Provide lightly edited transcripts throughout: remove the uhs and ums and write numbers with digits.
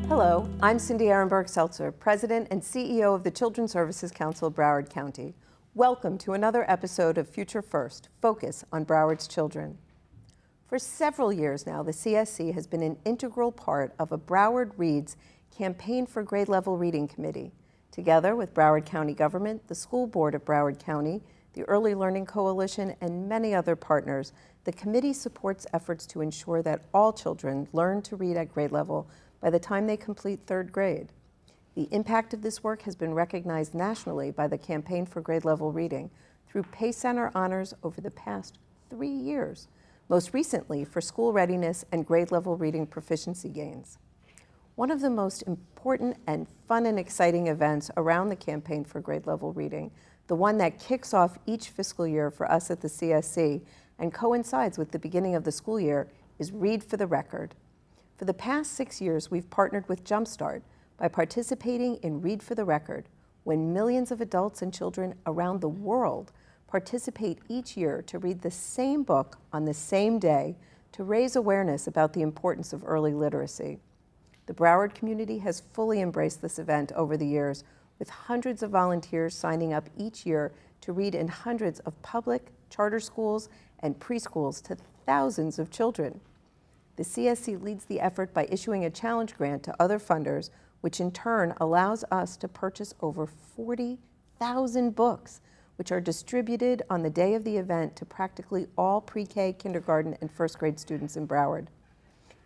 Hello, I'm Cindy Ehrenberg-Seltzer, President and CEO of the Children's Services Council of Broward County. Welcome to another episode of Future First, Focus on Broward's Children. For several years now, the CSC has been an integral part of a Broward Reads Campaign for Grade Level Reading Committee. Together with Broward County Government, the School Board of Broward County, the Early Learning Coalition, and many other partners, the committee supports efforts to ensure that all children learn to read at grade level by the time they complete third grade. The impact of this work has been recognized nationally by the Campaign for Grade Level Reading through Pace Center honors over the past 3 years, most recently for school readiness and grade level reading proficiency gains. One of the most important and fun and exciting events around the Campaign for Grade Level Reading, the one that kicks off each fiscal year for us at the CSC and coincides with the beginning of the school year, is Read for the Record. For the past 6 years, we've partnered with Jumpstart by participating in Read for the Record, when millions of adults and children around the world participate each year to read the same book on the same day to raise awareness about the importance of early literacy. The Broward community has fully embraced this event over the years, with hundreds of volunteers signing up each year to read in hundreds of public, charter schools, and preschools to thousands of children. The CSC leads the effort by issuing a challenge grant to other funders, which in turn allows us to purchase over 40,000 books, which are distributed on the day of the event to practically all pre-K, kindergarten, and first grade students in Broward.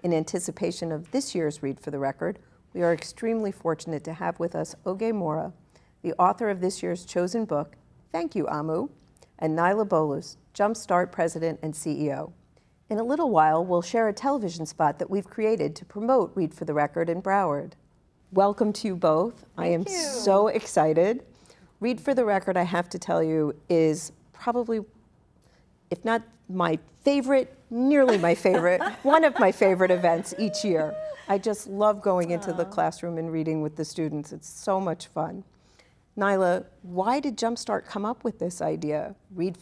In anticipation of this year's Read for the Record, we are extremely fortunate to have with us Oge Mora, the author of this year's chosen book, Thank You, Amu, and Naila Bolus, Jumpstart President and CEO. In a little while, we'll share a television spot that we've created to promote Read for the Record in Broward. Welcome to you both. I am so excited. Read for the Record, I have to tell you, is probably, if not my favorite, nearly my favorite, one of my favorite events each year. I just love going into the classroom and reading with the students. It's so much fun. Naila, why did Jumpstart come up with this idea?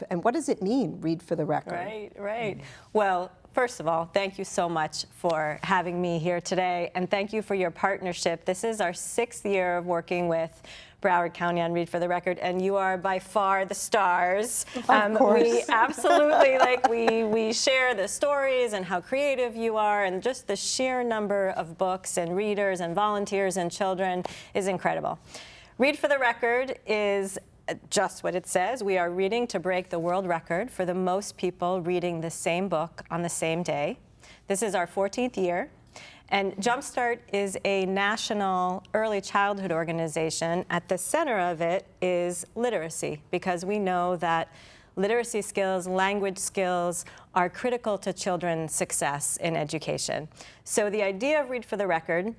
And what does it mean, Read for the Record? Right. Well, first of all, thank you so much for having me here today, and thank you for your partnership. This is our 6th year of working with Broward County on Read for the Record, and you are by far the stars. Of course. We absolutely, we share the stories and how creative you are, and just the sheer number of books and readers and volunteers and children is incredible. Read for the Record is just what it says. We are reading to break the world record for the most people reading the same book on the same day. This is our 14th year. And Jumpstart is a national early childhood organization. At the center of it is literacy, because we know that literacy skills, language skills are critical to children's success in education. So the idea of Read for the Record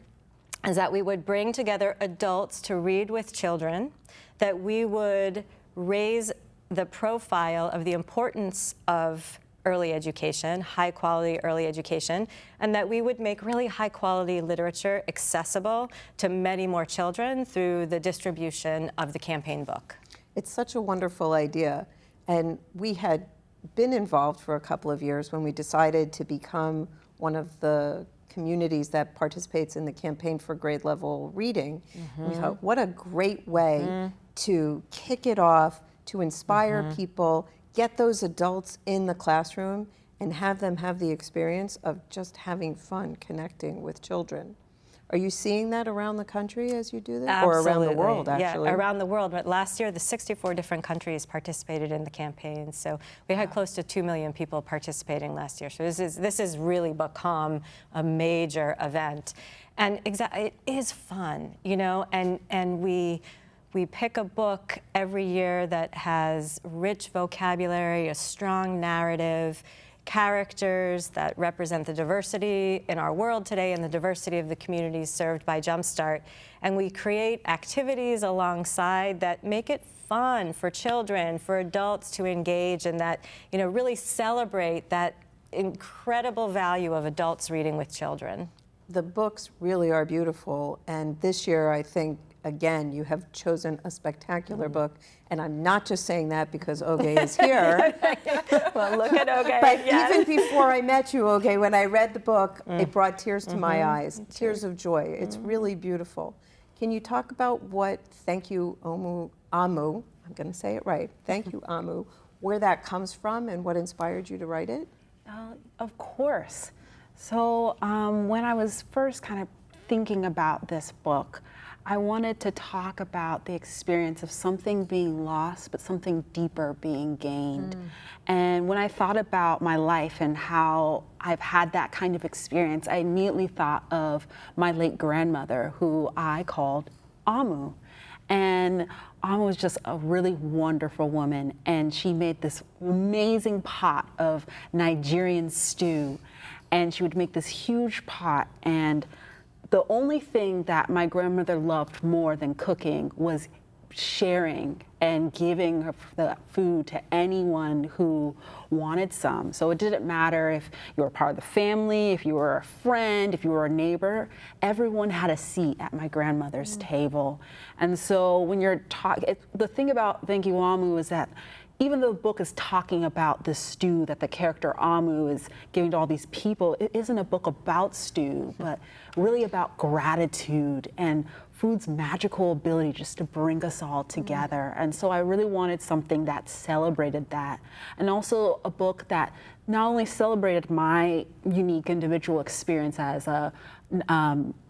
is that we would bring together adults to read with children, that we would raise the profile of the importance of early education, high quality early education, and that we would make really high quality literature accessible to many more children through the distribution of the campaign book. It's such a wonderful idea. And we had been involved for a couple of years when we decided to become one of the communities that participates in the Campaign for Grade Level Reading. We thought, what a great way to kick it off, to inspire people, get those adults in the classroom, and have them have the experience of just having fun connecting with children. Are you seeing that around the country as you do that? Absolutely. Or around the world, actually? Yeah, around the world. But last year, the 64 different countries participated in the campaign. So we had close to 2 million people participating last year. So this has really become a major event. And it is fun, you know, and we pick a book every year that has rich vocabulary, a strong narrative, characters that represent the diversity in our world today and the diversity of the communities served by Jumpstart. And we create activities alongside that make it fun for children, for adults to engage, and that, you know, really celebrate that incredible value of adults reading with children. The books really are beautiful, and this year I think again, you have chosen a spectacular book, and I'm not just saying that because Oge is here. Well, look at Oge. But yes. even before I met you, Oge, when I read the book, it brought tears to my eyes, tears of joy. It's really beautiful. Can you talk about what Thank You, Amu, I'm going to say it right, Thank You, Amu, where that comes from and what inspired you to write it? Of course. So when I was first kind of thinking about this book, I wanted to talk about the experience of something being lost, but something deeper being gained. And when I thought about my life and how I've had that kind of experience, I immediately thought of my late grandmother, who I called Amu. And Amu was just a really wonderful woman, and she made this amazing pot of Nigerian stew, and she would make this huge pot, and the only thing that my grandmother loved more than cooking was sharing and giving her the food to anyone who wanted some. So it didn't matter if you were part of the family, if you were a friend, if you were a neighbor, everyone had a seat at my grandmother's table. And so when you're talking, the thing about Thank You, Amu is that even though the book is talking about the stew that the character Amu is giving to all these people, it isn't a book about stew, but really about gratitude and food's magical ability just to bring us all together. And so I really wanted something that celebrated that, and also a book that not only celebrated my unique individual experience as a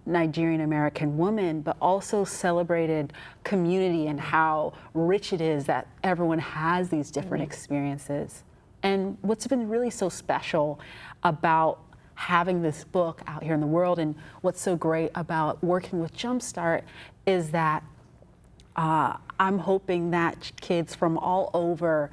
Nigerian American woman, but also celebrated community and how rich it is that everyone has these different experiences. And what's been really so special about having this book out here in the world, and what's so great about working with Jumpstart, is that I'm hoping that kids from all over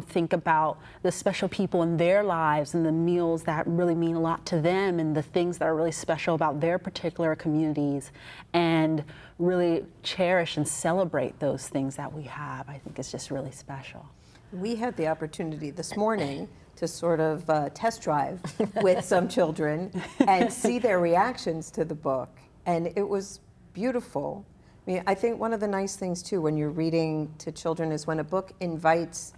think about the special people in their lives and the meals that really mean a lot to them and the things that are really special about their particular communities, and really cherish and celebrate those things that we have. I think it's just really special. We had the opportunity this morning to sort of test drive with some children and see their reactions to the book, and it was beautiful. I mean, I think one of the nice things too when you're reading to children is when a book invites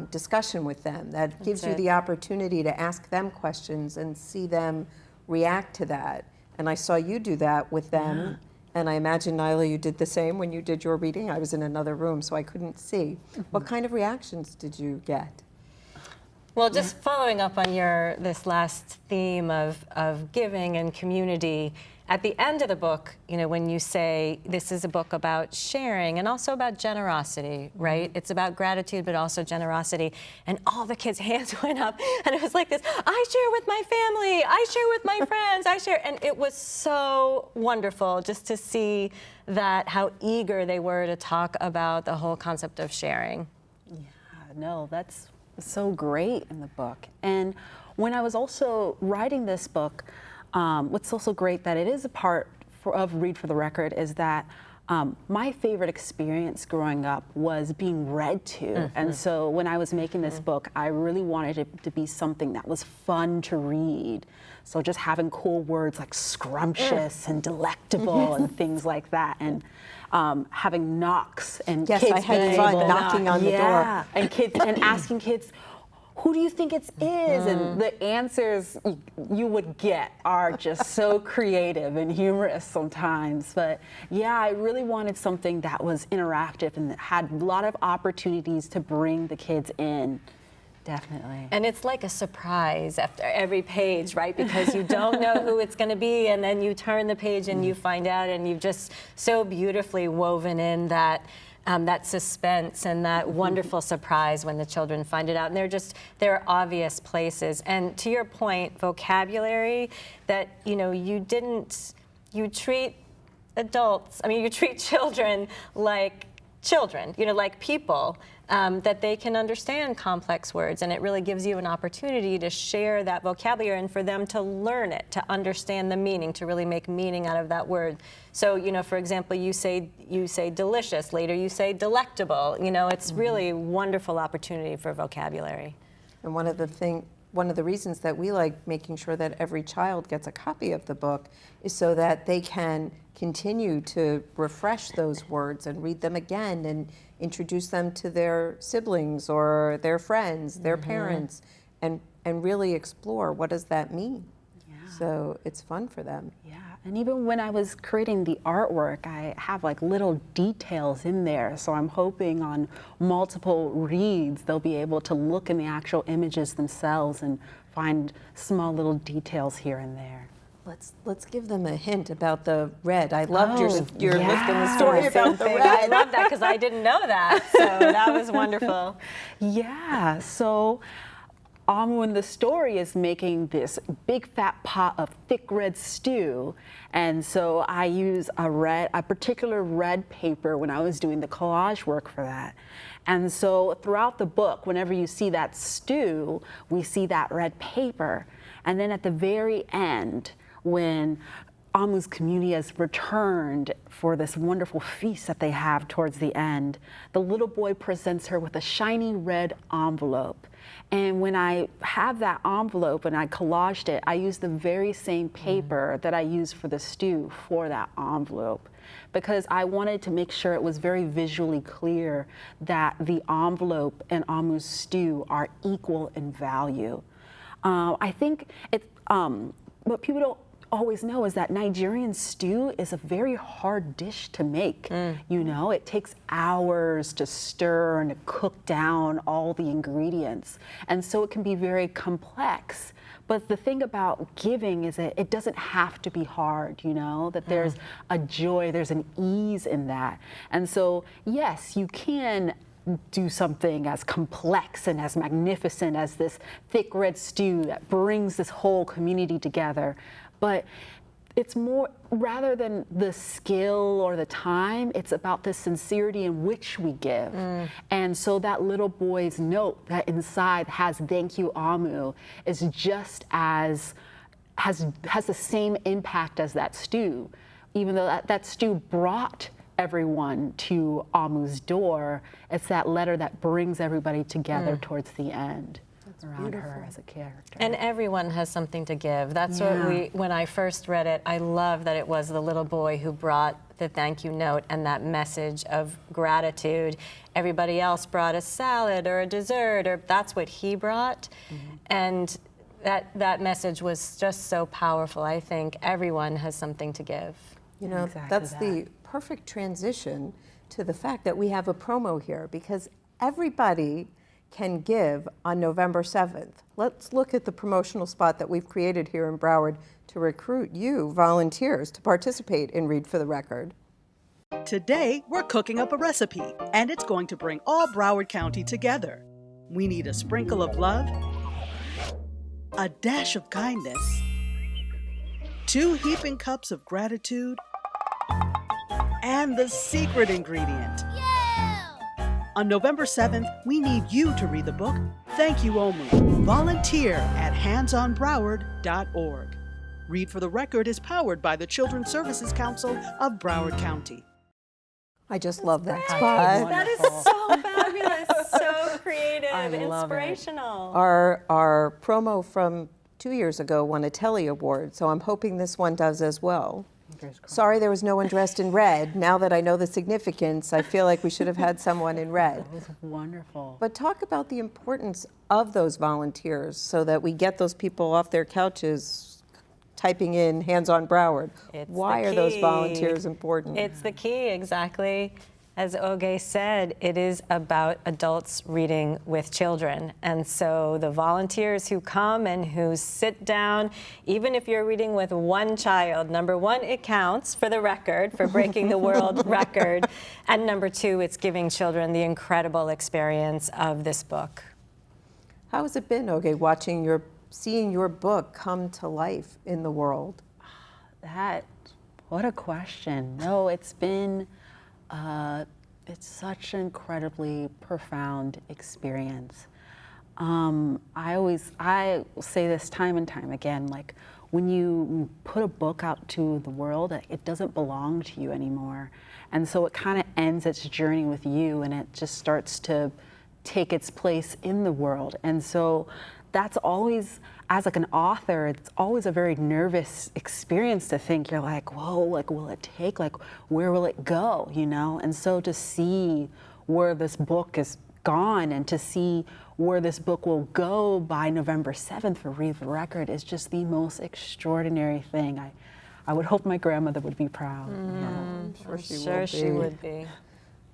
discussion with them. That gives you the opportunity to ask them questions and see them react to that. And I saw you do that with them. And I imagine, Naila, you did the same when you did your reading. I was in another room, so I couldn't see. What kind of reactions did you get? Well, just following up on this last theme of giving and community, at the end of the book, you know, when you say this is a book about sharing and also about generosity, right? It's about gratitude, but also generosity. And all the kids' hands went up, and it was like this, I share with my family, I share with my friends, I share. And it was so wonderful just to see that, how eager they were to talk about the whole concept of sharing. Yeah, no, that's so great in the book. And when I was also writing this book, what's also great that it is a part of Read for the Record is that my favorite experience growing up was being read to. And so when I was making this book, I really wanted it to be something that was fun to read. So just having cool words like scrumptious and delectable and things like that. And having knocks and Yes, kids I had being fun able- knocking on the door. and kids and asking kids, who do you think it is? And the answers you would get are just so creative and humorous sometimes. But yeah, I really wanted something that was interactive and that had a lot of opportunities to bring the kids in. Definitely. And it's like a surprise after every page, right? Because you don't know who it's going to be, and then you turn the page and you find out, and you've just so beautifully woven in that that suspense and that wonderful surprise when the children find it out. And they're obvious places. And to your point, vocabulary, that, you know, you treat adults, I mean, you treat children, you know, like people, that they can understand complex words, and it really gives you an opportunity to share that vocabulary and for them to learn it, to understand the meaning, to really make meaning out of that word. So, you know, for example, you say delicious, later you say delectable. You know, it's really a wonderful opportunity for vocabulary. And one of the reasons that we like making sure that every child gets a copy of the book is so that they can continue to refresh those words and read them again and introduce them to their siblings or their friends, their parents, and really explore what does that mean. So it's fun for them. Yeah, and even when I was creating the artwork, I have like little details in there. So I'm hoping on multiple reads, they'll be able to look in the actual images themselves and find small little details here and there. Let's give them a hint about the red. I loved your yeah. story about the I red. love that because I didn't know that. So that was wonderful. Yeah, so Amu in the story is making this big fat pot of thick red stew, and so I use a particular red paper when I was doing the collage work for that. And so throughout the book, whenever you see that stew, we see that red paper. And then at the very end, when Amu's community has returned for this wonderful feast that they have towards the end, the little boy presents her with a shiny red envelope. And when I have that envelope and I collaged it, I used the very same paper that I used for the stew for that envelope, because I wanted to make sure it was very visually clear that the envelope and Amu's stew are equal in value. I think what people don't always know is that Nigerian stew is a very hard dish to make. You know, it takes hours to stir and to cook down all the ingredients. And so it can be very complex. But the thing about giving is that it doesn't have to be hard, you know, that there's a joy, there's an ease in that. And so, yes, you can do something as complex and as magnificent as this thick red stew that brings this whole community together. But it's more, rather than the skill or the time, it's about the sincerity in which we give. And so that little boy's note that inside has "Thank you, Amu" is just as, has the same impact as that stew. Even though that stew brought everyone to Amu's door, it's that letter that brings everybody together towards the end. Around her as a character. And everyone has something to give. That's what when I first read it, I love that it was the little boy who brought the thank you note and that message of gratitude. Everybody else brought a salad or a dessert, or that's what he brought. And that message was just so powerful. I think everyone has something to give. You know, that's the perfect transition to the fact that we have a promo here, because everybody can give on November 7th. Let's look at the promotional spot that we've created here in Broward to recruit you volunteers to participate in Read for the Record. Today, we're cooking up a recipe, and it's going to bring all Broward County together. We need a sprinkle of love, a dash of kindness, 2 heaping cups of gratitude, and the secret ingredient. On November 7th, we need you to read the book, Thank You, Omu. Volunteer at handsonbroward.org. Read for the Record is powered by the Children's Services Council of Broward County. I just love that spot. That is so fabulous, so creative, inspirational. Our promo from 2 years ago won a Telly Award, so I'm hoping this one does as well. Sorry there was no one dressed in red. Now that I know the significance, I feel like we should have had someone in red. That was wonderful. But talk about the importance of those volunteers so that we get those people off their couches typing in Hands on Broward. Why are those volunteers important? It's the key, exactly. As Oge said, it is about adults reading with children. And so the volunteers who come and who sit down, even if you're reading with one child, number one, it counts for the record, for breaking the world record. And number two, it's giving children the incredible experience of this book. How has it been, Oge, seeing your book come to life in the world? What a question. No, it's been, it's such an incredibly profound experience. I say this time and time again, like when you put a book out to the world, it doesn't belong to you anymore. And so it kind of ends its journey with you, and it just starts to take its place in the world. And so that's always, as like an author, it's always a very nervous experience to think, you're like, whoa, like, will it take, like, where will it go, you know? And so to see where this book is gone and to see where this book will go by November 7th for Read the Record is just the most extraordinary thing. I would hope my grandmother would be proud. I'm sure She would be.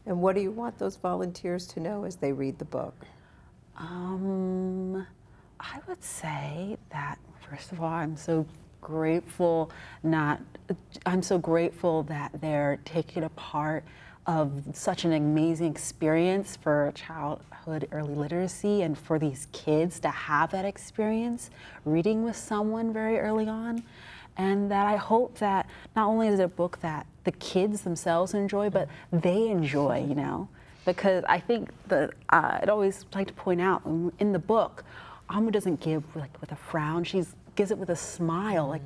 And what do you want those volunteers to know as they read the book? I would say that, first of all, I'm so grateful that they're taking a part of such an amazing experience for childhood early literacy and for these kids to have that experience reading with someone very early on. And that I hope that not only is it a book that the kids themselves enjoy, but they enjoy, you know? Because I think that I'd always like to point out in the book, Amma doesn't give like with a frown, she gives it with a smile. Like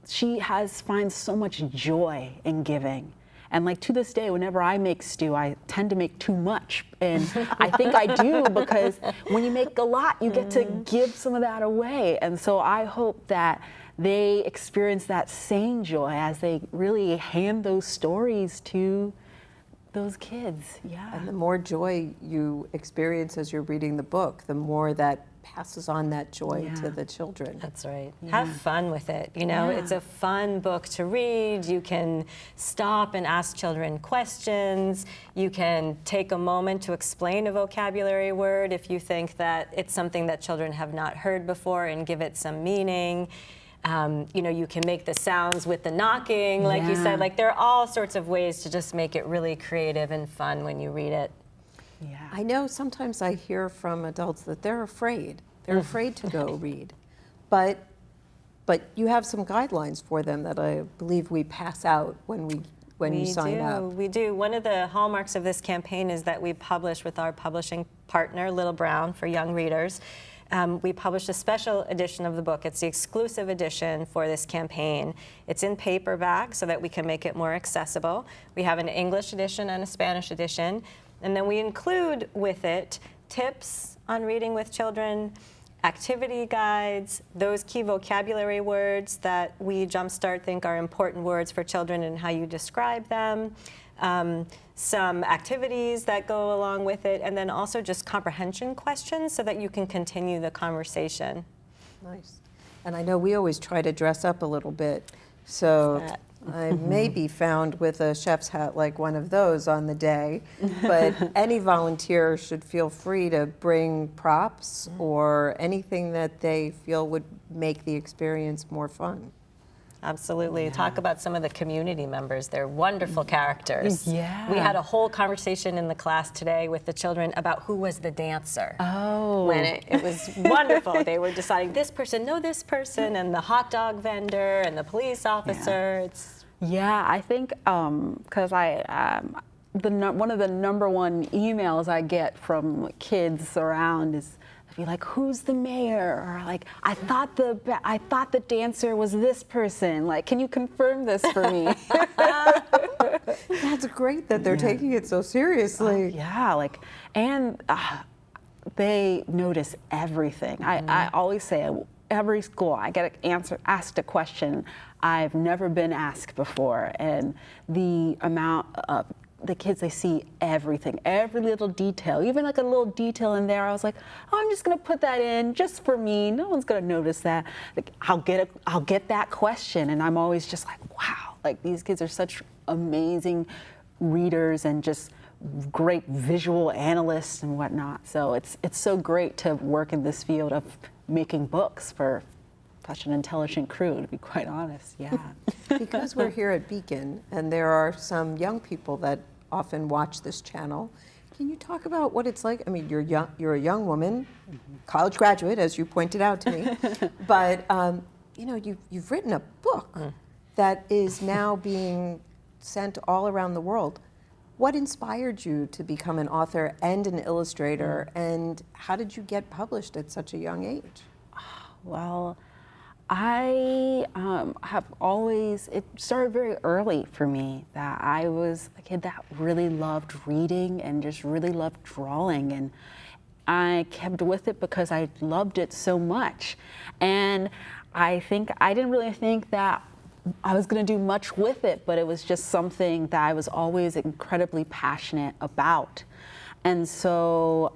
she finds so much joy in giving. And like to this day, whenever I make stew, I tend to make too much. And I think I do because when you make a lot, you get to give some of that away. And so I hope that they experience that same joy as they really hand those stories to those kids. Yeah. And the more joy you experience as you're reading the book, the more that passes on that joy to the children. That's right. Have fun with it. You know, it's a fun book to read. You can stop and ask children questions. You can take a moment to explain a vocabulary word if you think that it's something that children have not heard before and give it some meaning. You know, you can make the sounds with the knocking, like you said. Like there are all sorts of ways to just make it really creative and fun when you read it. Yeah. I know sometimes I hear from adults that they're afraid. They're afraid to go read. But you have some guidelines for them that I believe we pass out when you sign up. We do. One of the hallmarks of this campaign is that we publish with our publishing partner, Little Brown, for young readers. We published a special edition of the book. It's the exclusive edition for this campaign. It's in paperback so that we can make it more accessible. We have an English edition and a Spanish edition. And then we include with it tips on reading with children, activity guides, those key vocabulary words that we Jumpstart think are important words for children and how you describe them. Some activities that go along with it, and then also just comprehension questions so that you can continue the conversation. Nice. And I know we always try to dress up a little bit, so I may be found with a chef's hat like one of those on the day, but any volunteer should feel free to bring props or anything that they feel would make the experience more fun. Absolutely. Talk about some of the community members. They're wonderful characters. Yeah. We had a whole conversation in the class today with the children about who was the dancer. Oh. When it was wonderful. They were deciding this person, no, this person, and the hot dog vendor and the police officer. Yeah, I think because one of the number one emails I get from kids around is be like, who's the mayor? Or like, I thought the dancer was this person. Like, can you confirm this for me? That's great that they're taking it so seriously. Yeah, like, and they notice everything. I always say, every school, I get asked a question I've never been asked before, and the amount of the kids, they see everything, every little detail, even like a little detail in there. I was like, oh, I'm just gonna put that in just for me. No one's gonna notice that. Like, I'll get that question, and I'm always just like, wow, like these kids are such amazing readers and just great visual analysts and whatnot. So it's so great to work in this field of making books for such an intelligent crew, to be quite honest. Yeah. Because we're here at Beacon, and there are some young people that often watch this channel, can you talk about what it's like? I mean, you're a young woman, college graduate, as you pointed out to me, but you know, you've written a book that is now being sent all around the world. What inspired you to become an author and an illustrator, and how did you get published at such a young age? Well, I have always, it started very early for me, that I was a kid that really loved reading and just really loved drawing. And I kept with it because I loved it so much. And I didn't really think that I was going to do much with it, but it was just something that I was always incredibly passionate about. And so,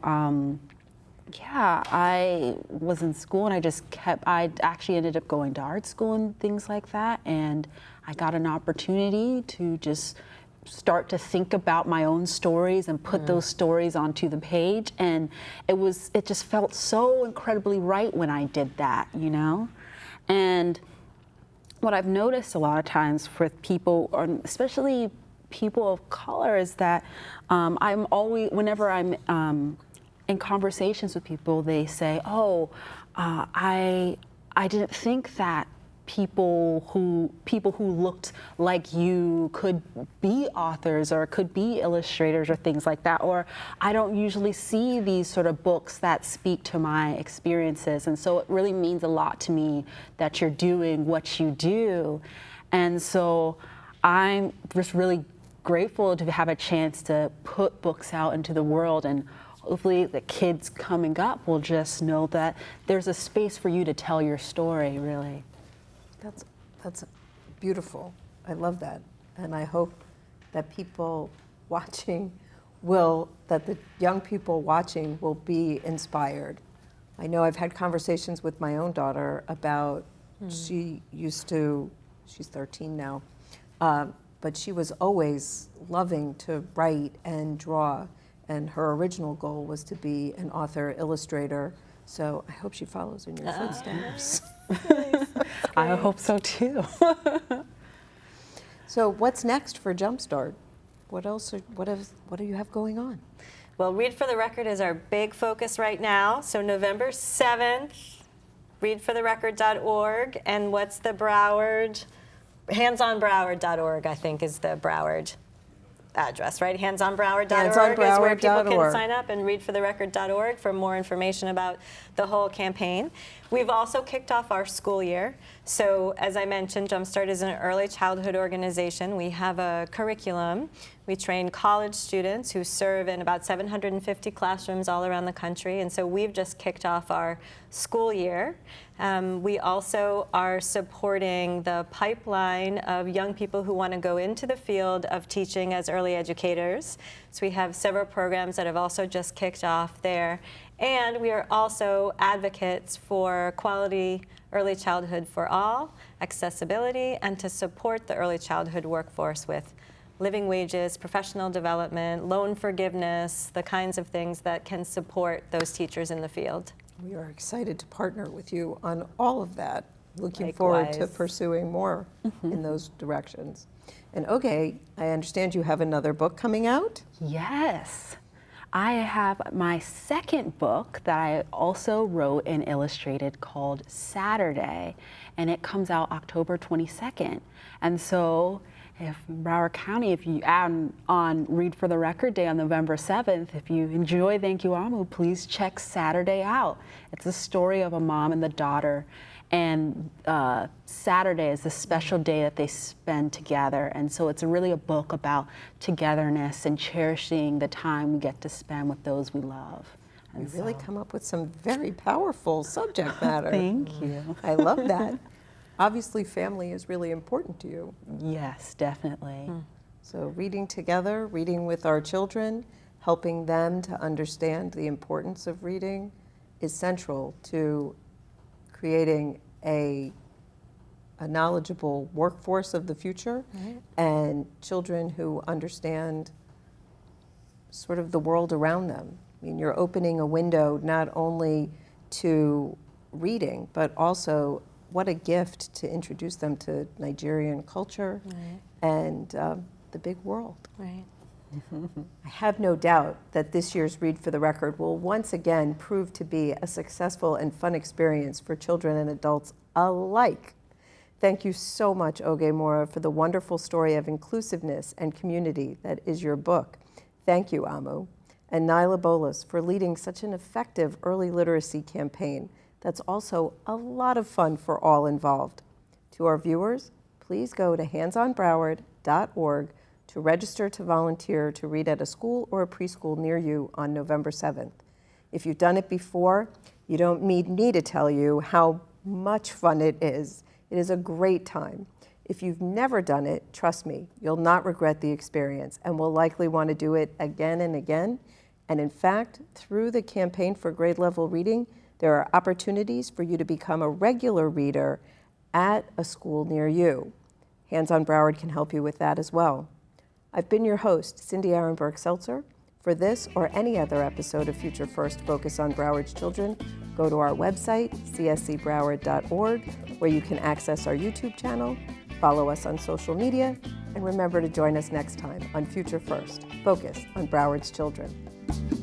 yeah, I was in school and I actually ended up going to art school and things like that. And I got an opportunity to just start to think about my own stories and put those stories onto the page. And it just felt so incredibly right when I did that, you know? And what I've noticed a lot of times for people, especially people of color, is that whenever I'm in conversations with people, they say, "Oh, I didn't think that people who looked like you could be authors or could be illustrators or things like that, or I don't usually see these sort of books that speak to my experiences." And so it really means a lot to me that you're doing what you do. And so I'm just really grateful to have a chance to put books out into the world, and hopefully the kids coming up will just know that there's a space for you to tell your story, really. That's beautiful. I love that. And I hope that people watching that the young people watching will be inspired. I know I've had conversations with my own daughter about, she's 13 now, but she was always loving to write and draw. And her original goal was to be an author, illustrator. So I hope she follows in your footsteps. I hope so too. So what's next for Jumpstart? What do you have going on? Well, Read for the Record is our big focus right now. So November 7th, readfortherecord.org. And what's the Broward? Handsonbroward.org, I think, is the Broward address, right? Handsonbroward.org is where people can sign up, and readfortherecord.org for more information about the whole campaign. We've also kicked off our school year. So as I mentioned, Jumpstart is an early childhood organization. We have a curriculum. We train college students who serve in about 750 classrooms all around the country. And so we've just kicked off our school year. We also are supporting the pipeline of young people who want to go into the field of teaching as early educators. So we have several programs that have also just kicked off there. And we are also advocates for quality early childhood for all, accessibility, and to support the early childhood workforce with living wages, professional development, loan forgiveness, the kinds of things that can support those teachers in the field. We are excited to partner with you on all of that. Looking forward to pursuing more in those directions. And Oge, I understand you have another book coming out? Yes. I have my second book that I also wrote and illustrated called Saturday, and it comes out October 22nd. And so if Broward County, if you add on Read for the Record Day on November 7th, if you enjoy Thank You Amu, please check Saturday out. It's a story of a mom and the daughter, and Saturday is a special day that they spend together. And so it's really a book about togetherness and cherishing the time we get to spend with those we love. You really come up with some very powerful subject matter. Thank you. I love that. Obviously, family is really important to you. Yes, definitely. So reading together, reading with our children, helping them to understand the importance of reading is central to creating a knowledgeable workforce of the future, and children who understand sort of the world around them. I mean, you're opening a window not only to reading, but also what a gift to introduce them to Nigerian culture and the big world. Right. I have no doubt that this year's Read for the Record will once again prove to be a successful and fun experience for children and adults alike. Thank you so much, Oge Mora, for the wonderful story of inclusiveness and community that is your book. Thank you, Amu. And Naila Bolus for leading such an effective early literacy campaign that's also a lot of fun for all involved. To our viewers, please go to handsonbroward.org to register to volunteer to read at a school or a preschool near you on November 7th. If you've done it before, you don't need me to tell you how much fun it is. It is a great time. If you've never done it, trust me, you'll not regret the experience and will likely want to do it again and again. And in fact, through the campaign for grade level reading, there are opportunities for you to become a regular reader at a school near you. Hands on Broward can help you with that as well. I've been your host, Cindy Ehrenberg-Seltzer. For this or any other episode of Future First Focus on Broward's Children, go to our website, cscbroward.org, where you can access our YouTube channel, follow us on social media, and remember to join us next time on Future First Focus on Broward's Children.